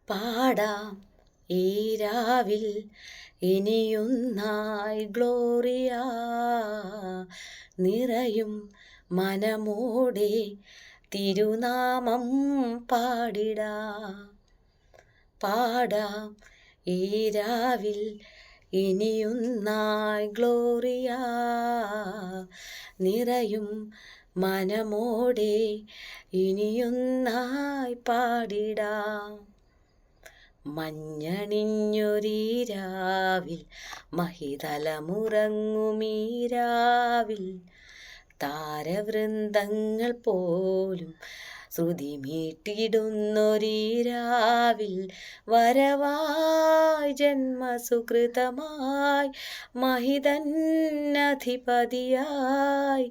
പാടാം ഈ രാവിൽ ഇനിയൊന്നായി ഗ്ലോറിയ, നിറയും മനമോടെ തിരുനാമം പാടിടാം. പാടാം ഈ രാവിൽ ഇനിയൊന്നായി ഗ്ലോറിയ, നിറയും മനമോടെ ഇനിയൊന്നായി പാടിടാം. മഞ്ഞണിഞ്ഞൊരീരാവിൽ മഹിതലമുറങ്ങുമീരാവിൽ, താരവൃന്ദങ്ങൾ പോലും ശ്രുതി മീട്ടിടുന്നൊരീരാവിൽ, വരവായി ജന്മസുകൃതമായി മഹിതന്നധിപതിയായി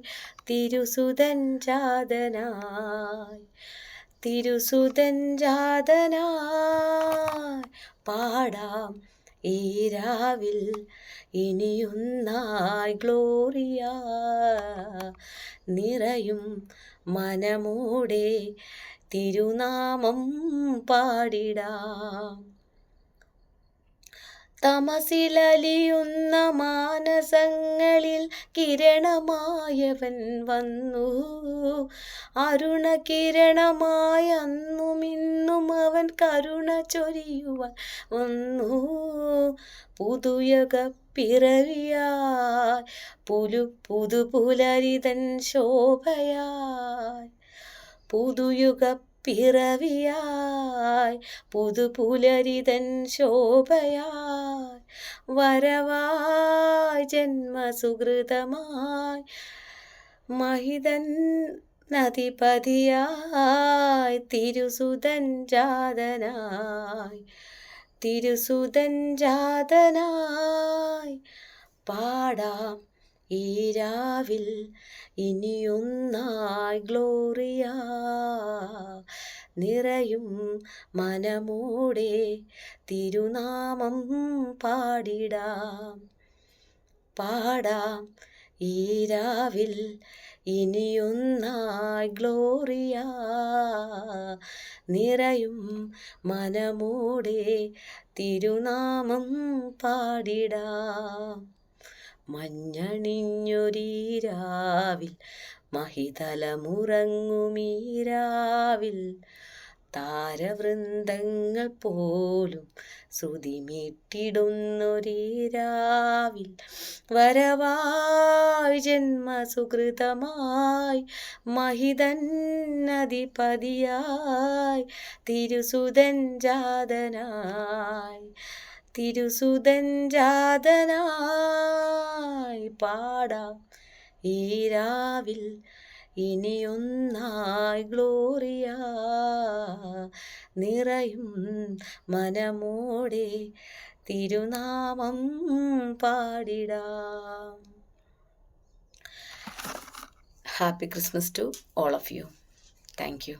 തിരുസുതൻ ജാതനായി, തിരുസുതൻ ജാതനായി. പാടാം ഈ രാവിൽ ഇനിയൊന്നായി ഗ്ലോറിയ, നിറയും മനമോടെ തിരുനാമം പാടിടാം. തമസിലലിയുന്ന മാനസങ്ങളിൽ കിരണമായവൻ വന്നു, അരുണകിരണമായ അന്നുമിന്നും അവൻ കരുണ ചൊരിയുവാൻ വന്നു. പുതുയുഗ പിറവിയായി പുതുപുലരിതൻ ശോഭയായി, പുതുയുഗ പിറവിയായി പുതുപുലരിതൻ ശോഭയായി, വരവായി ജന്മസുകൃതമായി മഹിതൻ നദിപതിയായി തിരുസുതൻ ജാതനായി, തിരുസുതൻ ജാതനായി. പാടാം ഈ രാവിൽ ഇനിയൊന്നായി ഗ്ലോറിയ, നിറയും മനമോടെ തിരുനാമം പാടിടാം. പാടാം ഈ രാവിൽ ഇനിയൊന്നായി ഗ്ലോറിയ, നിറയും മനമോടെ തിരുനാമം പാടിടാം. മഞ്ഞണിഞ്ഞൊരീരാവിൽ മഹിതലമുറങ്ങുമീരാവിൽ, താരവൃന്ദങ്ങൾ പോലും ശ്രുതി മീട്ടിടുന്നൊരീരാവിൽ, വരവായി ജന്മസുകൃതമായി മഹിതന്നധിപതിയായി തിരുസുതൻ ജാതനായി, തിരുസുതൻ ജാതനായി. പാടാം ഈ രാവിൽ ഇനിയൊന്നായി ഗ്ലോറിയ, നിറയും മനമോടെ തിരുനാമം പാടിടാം. Happy Christmas to all of you. Thank you.